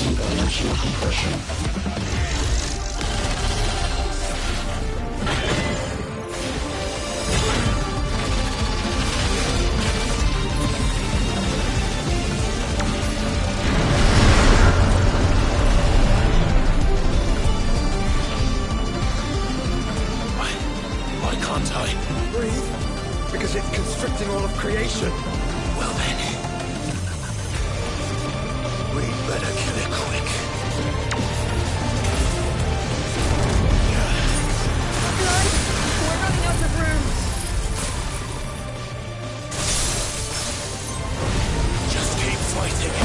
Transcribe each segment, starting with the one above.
Anti-inertial compression. Why can't I? Breathe? Because it's constricting all of creation. Well then. We'd better kill it quick. Blood! We're running out of room! Just keep fighting.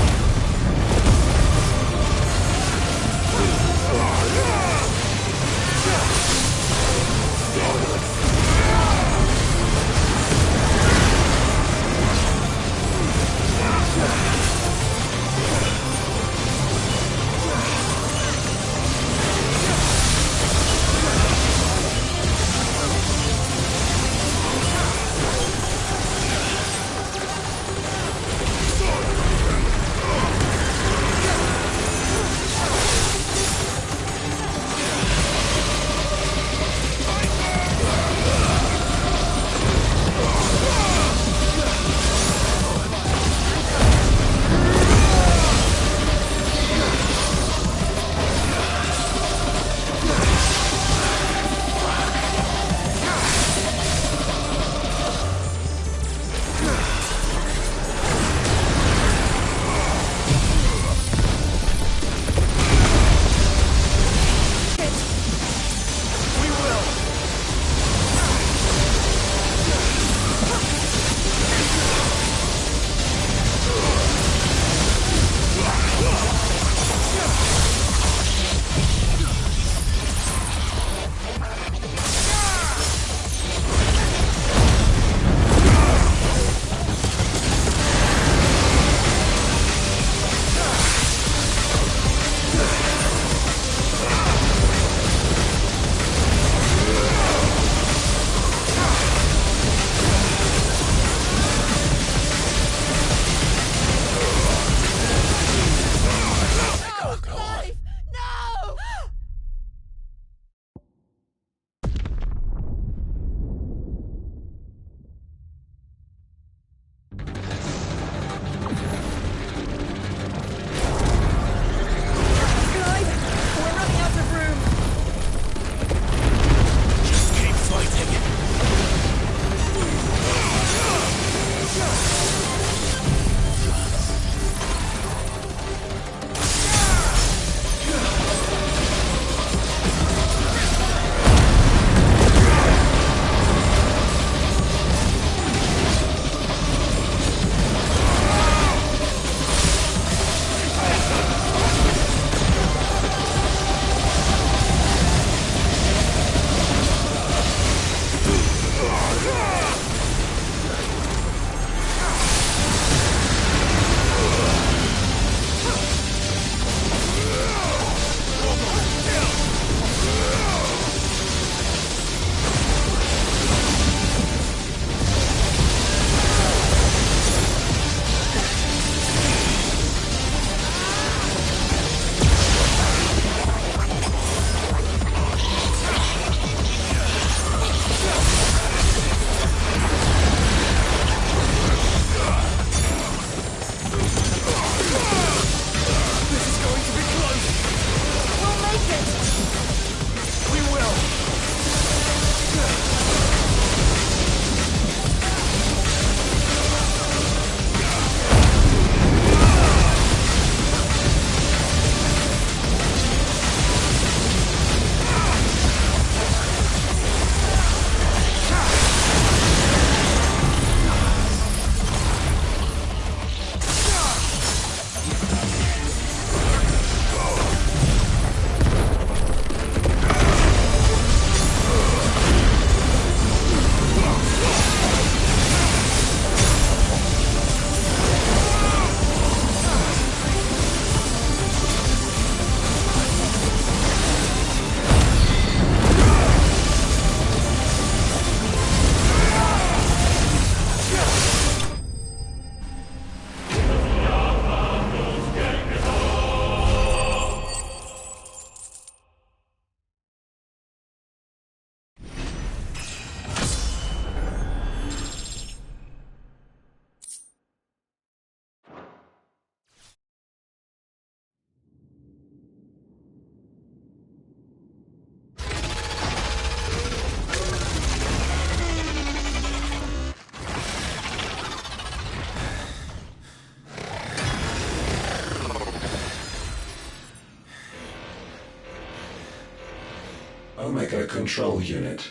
Omega Control Unit.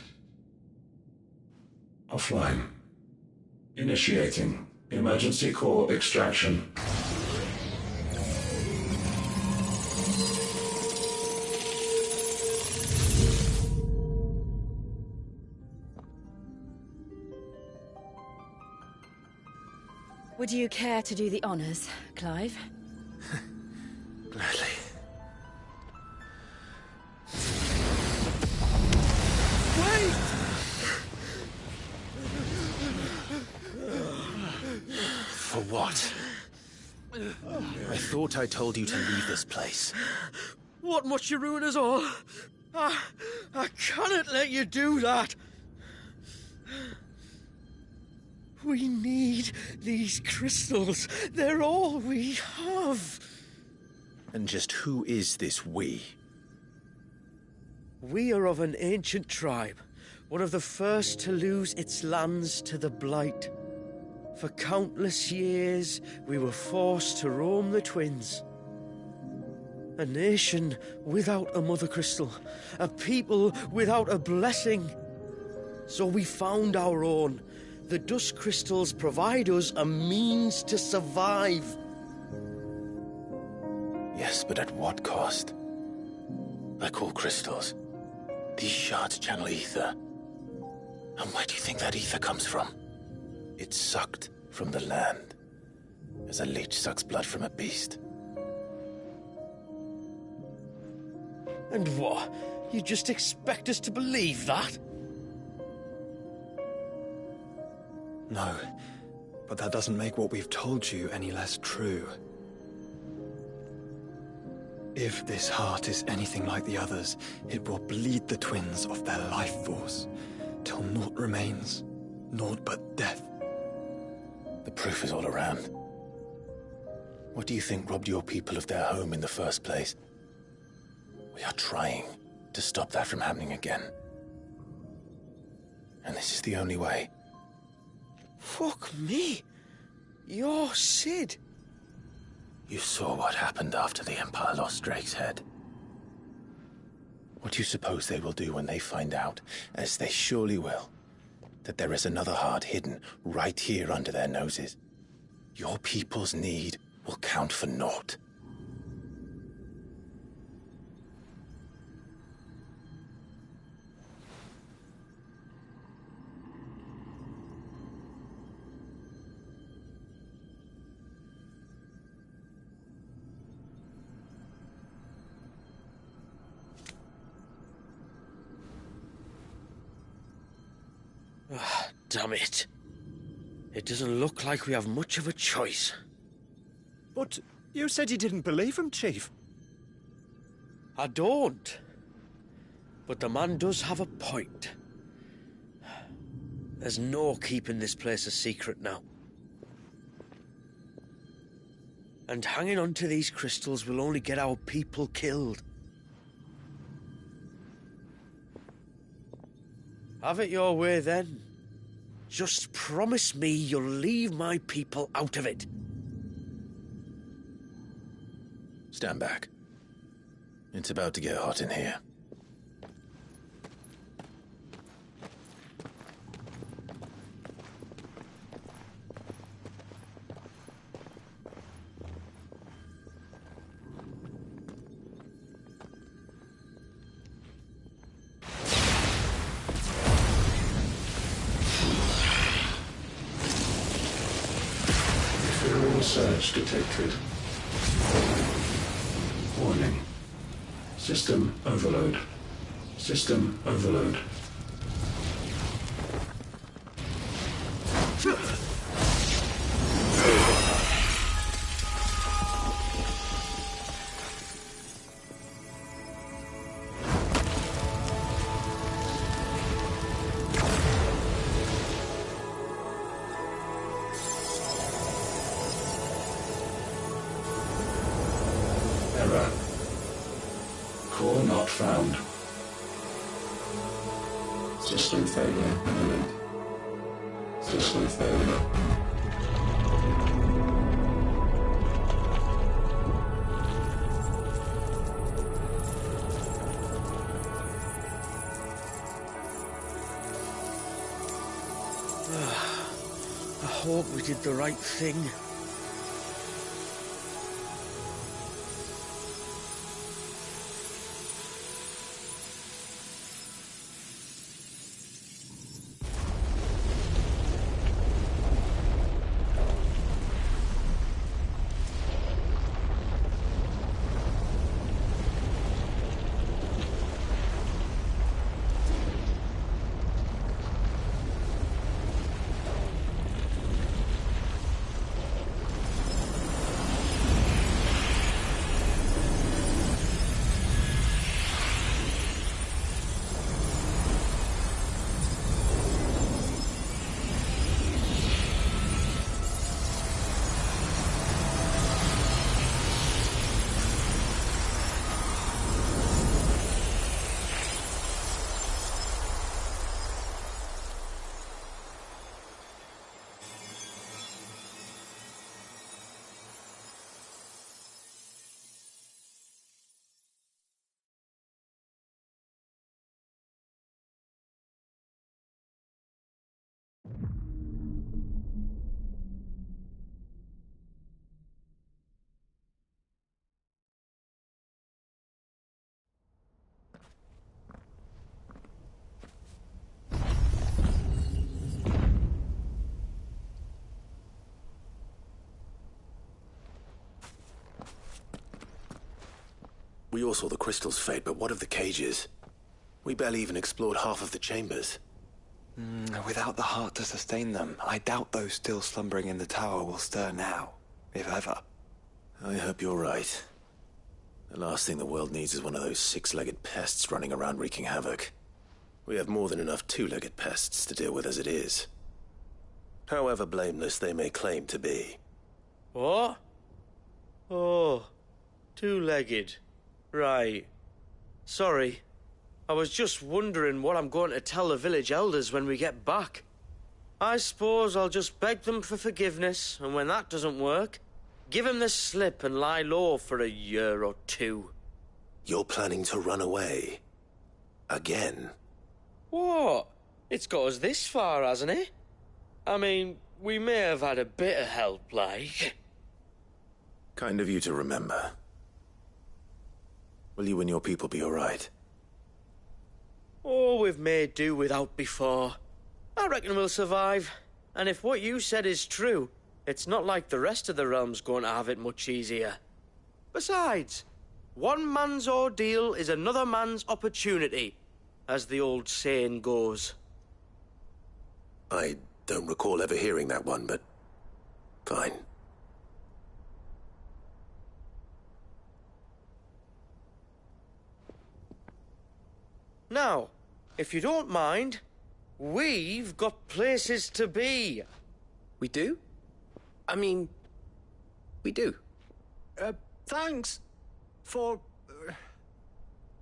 Offline. Initiating emergency core extraction. Would you care to do the honors, Clive? Gladly. Wait! For what? I thought I told you to leave this place. What must you ruin us all? I cannot let you do that. We need these crystals. They're all we have. And just who is this we? We are of an ancient tribe, one of the first to lose its lands to the Blight. For countless years, we were forced to roam the Twins. A nation without a Mother Crystal, a people without a blessing. So we found our own. The Dusk Crystals provide us a means to survive. Yes, but at what cost? Like all crystals, these shards channel ether. And where do you think that ether comes from? It's sucked from the land, as a leech sucks blood from a beast. And what? You just expect us to believe that? No, but that doesn't make what we've told you any less true. If this heart is anything like the others, it will bleed the Twins of their life force, till naught remains, naught but death. The proof is all around. What do you think robbed your people of their home in the first place? We are trying to stop that from happening again. And this is the only way. Fuck me. You're Sid. You saw what happened after the Empire lost Drake's head. What do you suppose they will do when they find out, as they surely will, that there is another heart hidden right here under their noses? Your people's need will count for naught. Damn it. It doesn't look like we have much of a choice. But you said you didn't believe him, Chief. I don't. But the man does have a point. There's no keeping this place a secret now. And hanging on to these crystals will only get our people killed. Have it your way then. Just promise me you'll leave my people out of it. Stand back. It's about to get hot in here. Surge detected. Warning. System overload. System overload. Error. Core not found. System failure imminent. System failure. I hope we did the right thing. We all saw the crystals fade, but what of the cages? We barely even explored half of the chambers. Without the heart to sustain them, I doubt those still slumbering in the tower will stir now, if ever. I hope you're right. The last thing the world needs is one of those six-legged pests running around wreaking havoc. We have more than enough two-legged pests to deal with as it is. However blameless they may claim to be. What? Oh, two-legged. Right. Sorry. I was just wondering what I'm going to tell the village elders when we get back. I suppose I'll just beg them for forgiveness, and when that doesn't work, give them the slip and lie low for a year or two. You're planning to run away? Again? What? It's got us this far, hasn't it? I mean, we may have had a bit of help, like. Kind of you to remember. Will you and your people be all right? Oh, we've made do without before. I reckon we'll survive. And if what you said is true, it's not like the rest of the realm's going to have it much easier. Besides, one man's ordeal is another man's opportunity, as the old saying goes. I don't recall ever hearing that one, but fine. Now, if you don't mind, we've got places to be. We do? I mean, we do. Thanks for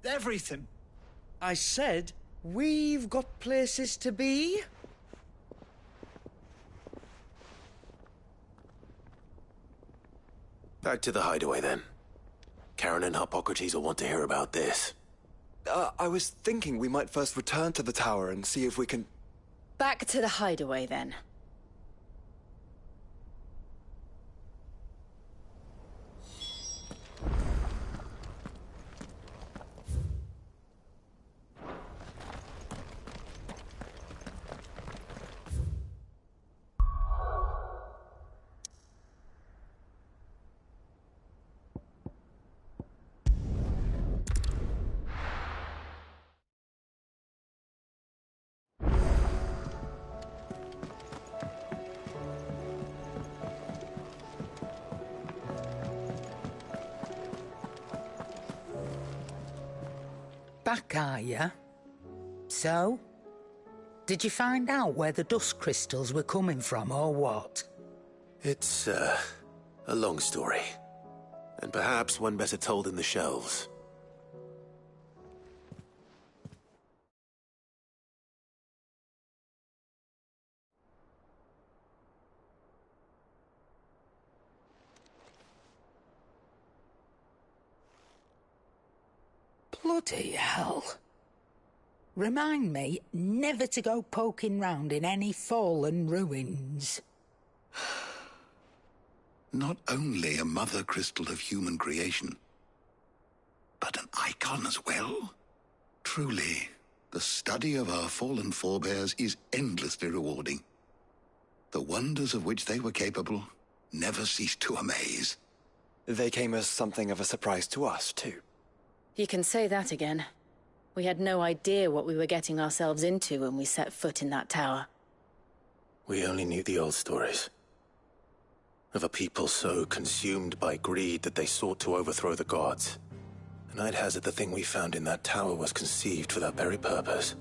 everything. I said, we've got places to be. Back to the hideaway, then. Karen and Hippocrates will want to hear about this. I was thinking we might first return to the tower and see if we can... Back to the hideaway, then. Back, are ya? So? Did you find out where the dust crystals were coming from, or what? It's, a long story. And perhaps one better told in the shelves. Bloody hell. Remind me never to go poking round in any fallen ruins. Not only a mother crystal of human creation, but an icon as well. Truly, the study of our fallen forebears is endlessly rewarding. The wonders of which they were capable never cease to amaze. They came as something of a surprise to us, too. You can say that again. We had no idea what we were getting ourselves into when we set foot in that tower. We only knew the old stories. Of a people so consumed by greed that they sought to overthrow the gods. And I'd hazard the thing we found in that tower was conceived for that very purpose.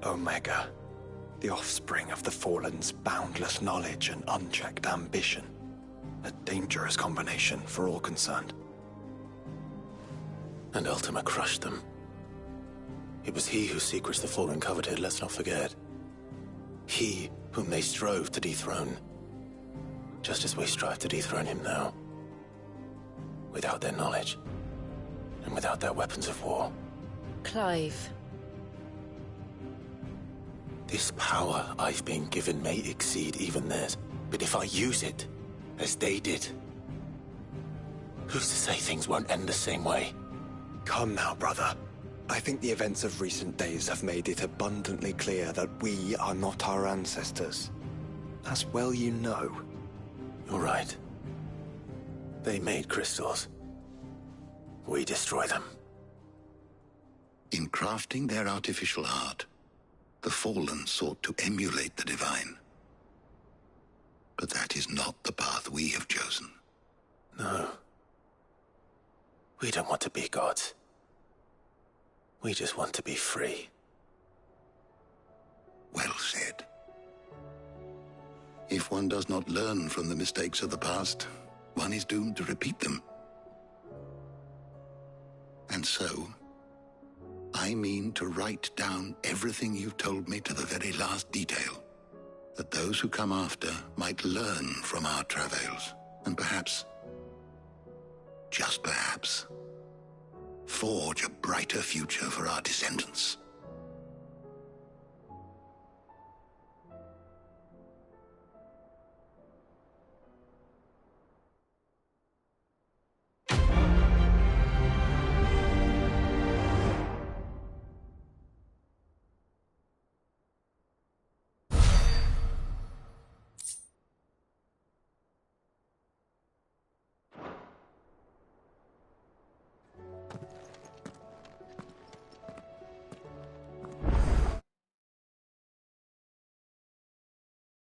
Omega, the offspring of the Fallen's boundless knowledge and unchecked ambition. A dangerous combination for all concerned. And Ultima crushed them. It was he whose secrets the Fallen coveted, let's not forget. He whom they strove to dethrone. Just as we strive to dethrone him now. Without their knowledge. And without their weapons of war. Clive. This power I've been given may exceed even theirs. But if I use it, as they did, who's to say things won't end the same way? Come now, brother. I think the events of recent days have made it abundantly clear that we are not our ancestors. As well you know. You're right. They made crystals. We destroy them. In crafting their artificial art, the Fallen sought to emulate the divine. But that is not the path we have chosen. No. We don't want to be gods. We just want to be free. Well said. If one does not learn from the mistakes of the past, one is doomed to repeat them. And so, I mean to write down everything you've told me to the very last detail, that those who come after might learn from our travails, and perhaps, just perhaps, forge a brighter future for our descendants.